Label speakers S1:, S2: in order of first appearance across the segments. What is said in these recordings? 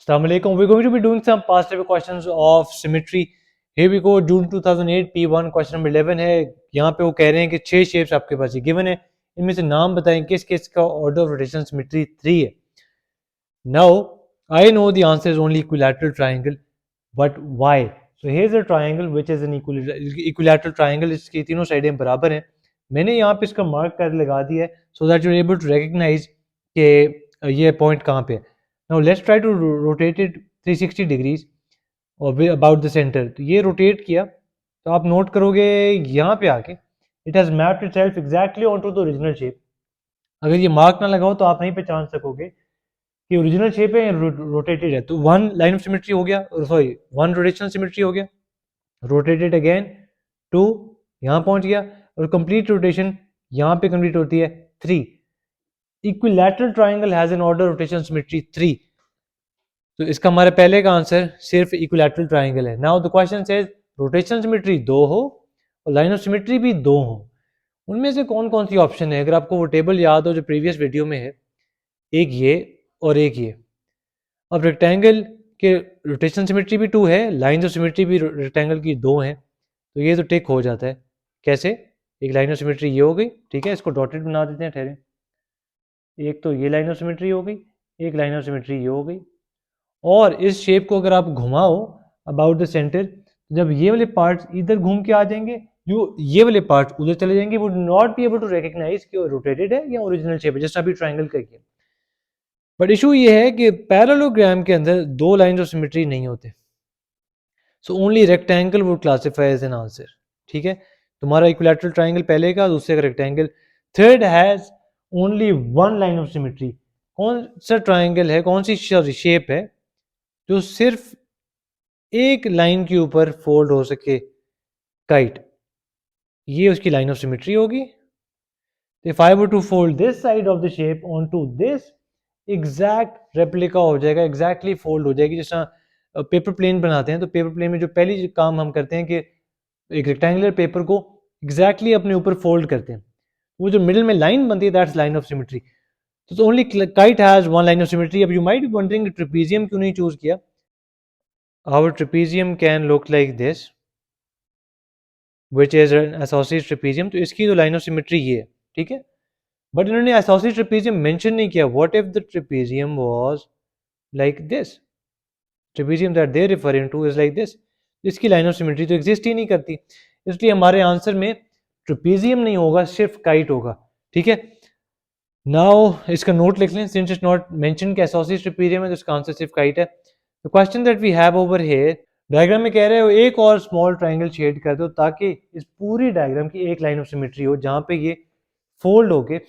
S1: Assalamu alaikum. We're going to be doing some past paper questions of symmetry. Here we go. June 2008 P1 question number 11 है. यहाँ पे वो कह रहे हैं कि 6 शेप्स आपके पास गिवन है, इनमें से नाम बताएं किस किस का ऑर्डर ऑफ रोटेशन सिमेट्री 3 है. Now I know the answer is only equilateral triangle, but why? So here's a triangle which is an equilateral triangle. इसकी तीनों साइडें बराबर हैं. मैंने यहाँ पे इसका मार्क कर लगा दिया है so that you're able to recognize कि ये पॉइंट कहाँ पे है. Now let's try to rotate it 360 degrees or about the center. तो ये रोटेट किया तो आप नोट करोगे यहाँ पे आके it has mapped itself exactly onto the original shape. अगर ये मार्क ना लगाओ तो आप नहीं पहचान सकोगे कि ओरिजिनल शेप है या रोटेटेड है. तो वन लाइन ऑफ सिमेट्री हो गया, सॉरी वन रोटेशनल सिमेट्री हो गया. रोटेटेड अगेन 2 यहाँ पहुंच गया और कंप्लीट रोटेशन यहाँ पे कंप्लीट होती है 3. Equilateral triangle has an order rotation symmetry 3. तो इसका हमारे पहले का आंसर सिर्फ इक्विलैटरल ट्राइंगल है. Now the question says rotation symmetry 2 हो और लाइन ऑफ सिमेट्री भी 2 हो, उनमें से कौन कौन सी ऑप्शन है? अगर आपको वो टेबल याद हो जो प्रीवियस वीडियो में है, एक ये और एक ये. अब रेक्टेंगल के रोटेशन सिमेट्री भी 2 है, लाइन ऑफ सिमेट्री भी रेक्टेंगल की 2 है, तो ये तो टिक हो जाता है. कैसे? एक लाइन ऑफ सिमेट्री ये हो गई, ठीक है, इसको डॉटेड बना देते हैं, ठहरे. एक तो ये लाइन ऑफ सिमेट्री हो गई, एक लाइन ऑफ सिमेट्री ये हो गई. और इस शेप को अगर आप घुमाओ अबाउट द सेंटर, जब ये वाले पार्ट्स इधर घूम के आ जाएंगे, जो ये वाले पार्ट्स उधर चले जाएंगे, would not be able to recognise कि वो रोटेटेड है या ओरिजिनल शेप है, जैसा अभी ट्राइंगल का किया. बट इशू ये है कि पैरेललोग्राम के अंदर 2 लाइन ऑफ सिमेट्री नहीं होते, so only rectangle would classify as an answer. ठीक है, तुम्हारा इक्विलैटरल ट्राइंगल पहले का, दूसरे का rectangle. Third has only one line of symmetry. कौन सा ट्राइंगल है, कौन सी शेप है जो सिर्फ एक लाइन के ऊपर फोल्ड हो सके? काइट. ये उसकी लाइन ऑफ सिमेट्री होगी. If I were to fold this side of the shape on to this, exact replica हो जाएगा, एग्जैक्टली फोल्ड हो जाएगी. जैसा पेपर प्लेन बनाते हैं तो पेपर प्लेन में जो पहली काम हम करते हैं कि एक रेक्टेंगुलर पेपर को एग्जैक्टली अपने ऊपर फोल्ड करते हैं, वो जो मिडिल में लाइन बनती है दैट्स लाइन ऑफ सिमेट्री. तो only kite has one line of symmetry. अब you might be wondering trapezium क्यों नहीं चूज किया. Our trapezium can look like this, which is an isosceles trapezium. तो इसकी तो लाइन ऑफ सिमेट्री ये है, ठीक है, बट इन्होंने isosceles trapezium मेंशन नहीं किया. What if the trapezium was like this? Trapezium that they referring to is like this. इसकी लाइन ऑफ सिमेट्री तो एग्जिस्ट ही नहीं करती, इसलिए हमारे आंसर में ट्रेपेजियम नहीं होगा, सिर्फ काइट होगा. ठीक है, नाउ इसका नोट लिख लें, सिंस इट्स नॉट मेंशन कि isosceles trapezium है तो इसका आंसर सिर्फ काइट है. The question that we have over here, diagram में कह रहे हो एक और स्मॉल ट्राइंगल शेड कर दो ताकि इस पूरी डायग्राम की एक लाइन ऑफ सिमेट्री हो जहां पे ये फोल्ड होके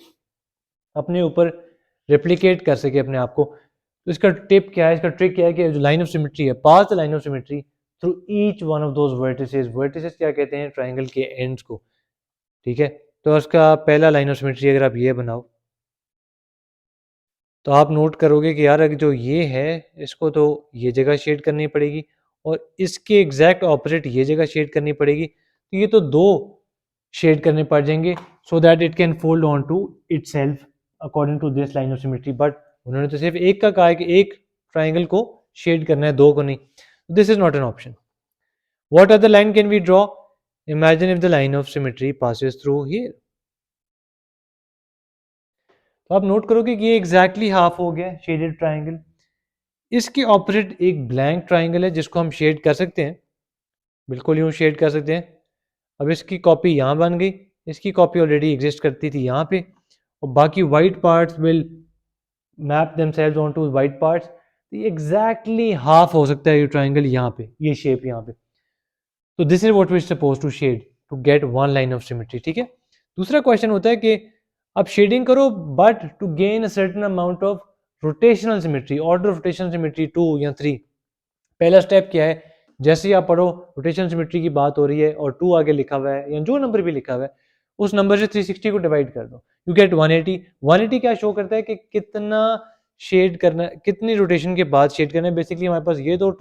S1: अपने ऊपर रेप्लिकेट कर सके अपने आप को. तो इसका टिप क्या है, इसका ट्रिक क्या है कि जो लाइन ऑफ सिमेट्री है, pass the line of symmetry through each one of those vertices. Vertices क्या कहते हैं? ट्राइंगल के एंड्स को. ठीक है, तो इसका पहला लाइन ऑफ सिमेट्री अगर आप ये बनाओ तो आप नोट करोगे कि यार जो ये है इसको तो ये जगह शेड करनी पड़ेगी और इसके एग्जैक्ट ऑपोजिट ये जगह शेड करनी पड़ेगी. तो ये तो 2 शेड करने पड़ जाएंगे so that it can fold on to itself according to this line of symmetry. But उन्होंने तो सिर्फ एक का कहा है कि एक ट्राइंगल को शेड करना है, 2 को नहीं. This is not an option. What other line can we draw? Imagine if the line of symmetry passes through here. तो आप नोट करोगे कि ये एग्जैक्टली हाफ हो गया शेडेड ट्राइंगल. इसके ऑपोजिट एक ब्लैंक ट्राइंगल है जिसको हम शेड कर सकते हैं, बिल्कुल यूँ शेड कर सकते हैं. अब इसकी कॉपी यहाँ बन गई, इसकी कॉपी ऑलरेडी एग्जिस्ट करती थी यहाँ पे, और बाकी white parts will map themselves onto white parts. ये एग्जैक्टली हाफ हो सकता है ये ट्राइंगल यहाँ पे, ये शेप यहाँ पे. तो this is what we suppose to shade to get one line of symmetry. ठीक है, दूसरा क्वेश्चन होता है कि आप शेडिंग करो but to gain a certain amount of rotational symmetry, order of rotational symmetry 2 या 3. पहला स्टेप क्या है? जैसे ही आप पढ़ो रोटेशन सिमेट्री की बात हो रही है और 2 आगे लिखा हुआ है या जो नंबर भी लिखा हुआ है उस नंबर से 360 को डिवाइड कर दो, यू गेट 180. 180 क्या शो करता है कि कितना शेड करना, कितनी रोटेशन के बाद शेड करना है. बेसिकली हमारे पास ये 2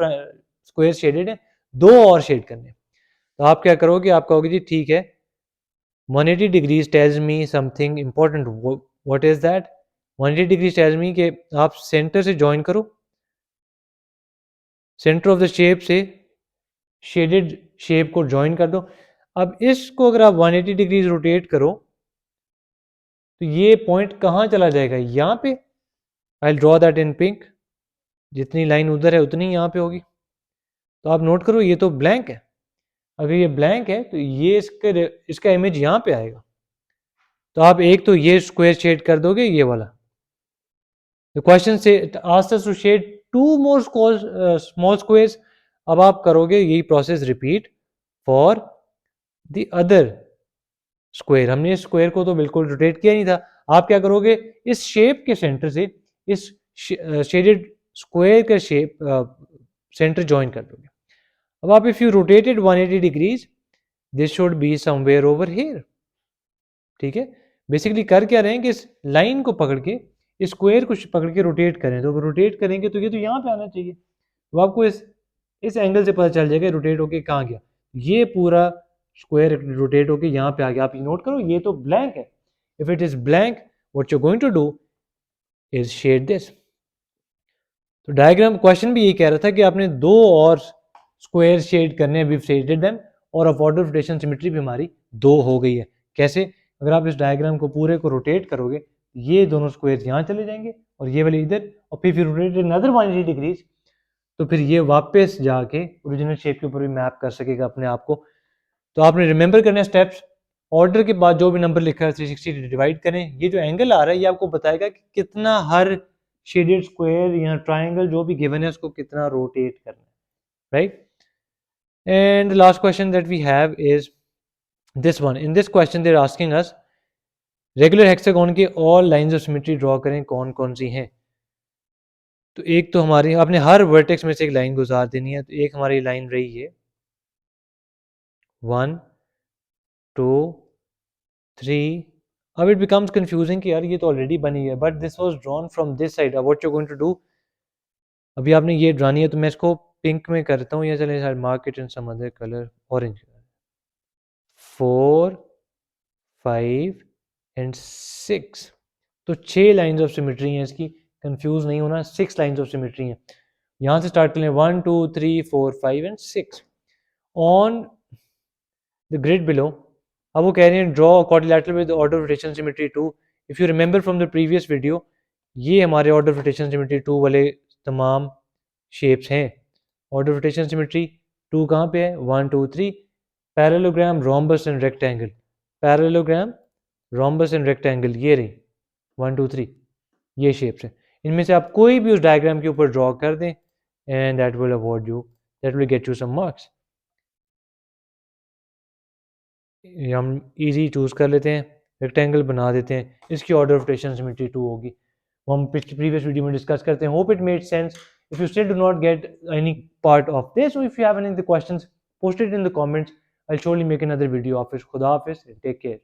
S1: स्क्वायर शेडेड है, 2 और शेड करने. तो आप क्या करोगे, आप कहोगे जी ठीक है 180 degrees tells me something important. What is that? 180 degrees tells me कि आप सेंटर से ज्वाइन करो सेंटर ऑफ द शेप से शेडेड शेप को ज्वाइन कर दो। अब इसको अगर आप 180 डिग्रीज रोटेट करो तो ये पॉइंट कहाँ चला जाएगा, यहाँ पे। I draw that in pink. जितनी लाइन उधर है उतनी यहाँ पे होगी। तो आप नोट करो ये तो ब्लैंक है। अगर ये ब्लैंक है तो ये इसका इमेज यहाँ पे आएगा। तो आप एक तो ये स्क्वायर शेड कर दोगे, ये वाला। द क्वेश्चन से asks us to shade 2 more small squares. अब आप करोगे यही process repeat for the other square. हमने इस स्क्वायर को तो बिल्कुल रोटेट किया नहीं था। आप क्या करोगे, इस शेप के सेंटर से इस शेडेड स्क्वायर का शेप सेंटर ज्वाइन कर दोगे। अब आप if you rotated 180 degrees this should be somewhere over here. ठीक है, बेसिकली कर क्या रहे हैं कि इस लाइन को पकड़ के इस स्क्वायर को पकड़ के रोटेट करें। तो रोटेट करेंगे तो ये तो यहाँ पे आना चाहिए। तो आपको इस एंगल से पता चल जाएगा रोटेट होके कहाँ गया। ये पूरा स्क्वायर रोटेट होके यहाँ पे आ गया। आप नोट करो ये तो ब्लैंक है। If it is blank what you going to do is shade this. तो डायग्राम क्वेश्चन भी यही कह रहा था कि आपने 2 और स्क्वायर शेड करने हैं, वी शेडेड देम, और ऑफ ऑर्डर रोटेशन सिमेट्री भी हमारी 2 हो गई है। कैसे, अगर आप इस डायग्राम को पूरे को रोटेट करोगे ये दोनों स्क्वायर यहाँ चले जाएंगे और ये वाले इधर, और फिर रोटेट अनदर 180 डिग्रीज तो फिर ये वापस जाके ओरिजिनल शेप के ऊपर भी मैप कर सकेगा अपने आप को। तो आपने रिमेंबर करना है स्टेप्स। ऑर्डर के बाद जो भी नंबर लिखा है 360 डिवाइड करें। ये जो एंगल आ रहा है ये आपको बताएगा कि कितना हर शेडेड स्क्वायर या ट्राइंगल जो भी गिवन है उसको कितना रोटेट करना है, right. And the last question that we have is this one. In this question they are asking us regular hexagon के all lines of symmetry draw करें, कौन कौन सी हैं। तो एक तो हमारी आपने हर वर्टेक्स में से एक लाइन गुजार देनी है। तो एक हमारी लाइन रही है 1 2 3। अब इट बिकम्स कंफ्यूजिंग कि यार ये तो ऑलरेडी बनी है, but this was drawn from this side. अब what you going to do, अभी आपने ये ड्रानी है तो मैं इसको पिंक में करता हूँ, या चले शायद mark it in some other colour, orange. 4 5 and 6। तो 6 लाइंस ऑफ सिमेट्री हैं इसकी, कंफ्यूज नहीं होना, 6 लाइंस ऑफ सिमेट्री हैं। यहाँ से स्टार्ट कर लें 1 2 3 4 5 and 6 on the grid below. अब वो कह रहे हैं draw quadrilateral with order rotation symmetry 2। If you remember from the previous video ये हमारे ऑर्डर रोटेशन सिमेट्री 2 वाले तमाम शेप्स हैं। ऑर्डर रोटेशन सिमेट्री 2 कहाँ पे है, 1 2 3। Parallelogram, rhombus and rectangle, parallelogram, rhombus and rectangle, ये रही 1 2 3 ये शेप्स हैं। इनमें से आप कोई भी उस डायग्राम के ऊपर ड्रॉ कर दें and that will award you, that will get you some marks. हम इजी चूज़ कर लेते हैं, रेक्टेंगल बना देते हैं, इसकी ऑर्डर ऑफ रोटेशन सिमेट्री 2 होगी। वो हम पिछली प्रीवियस वीडियो में डिस्कस करते हैं। Hope it made sense. If you still do not get any part of this, or if you have any of the questions, post it in the comments. I'll surely make another video of it. Khuda Hafiz and take care.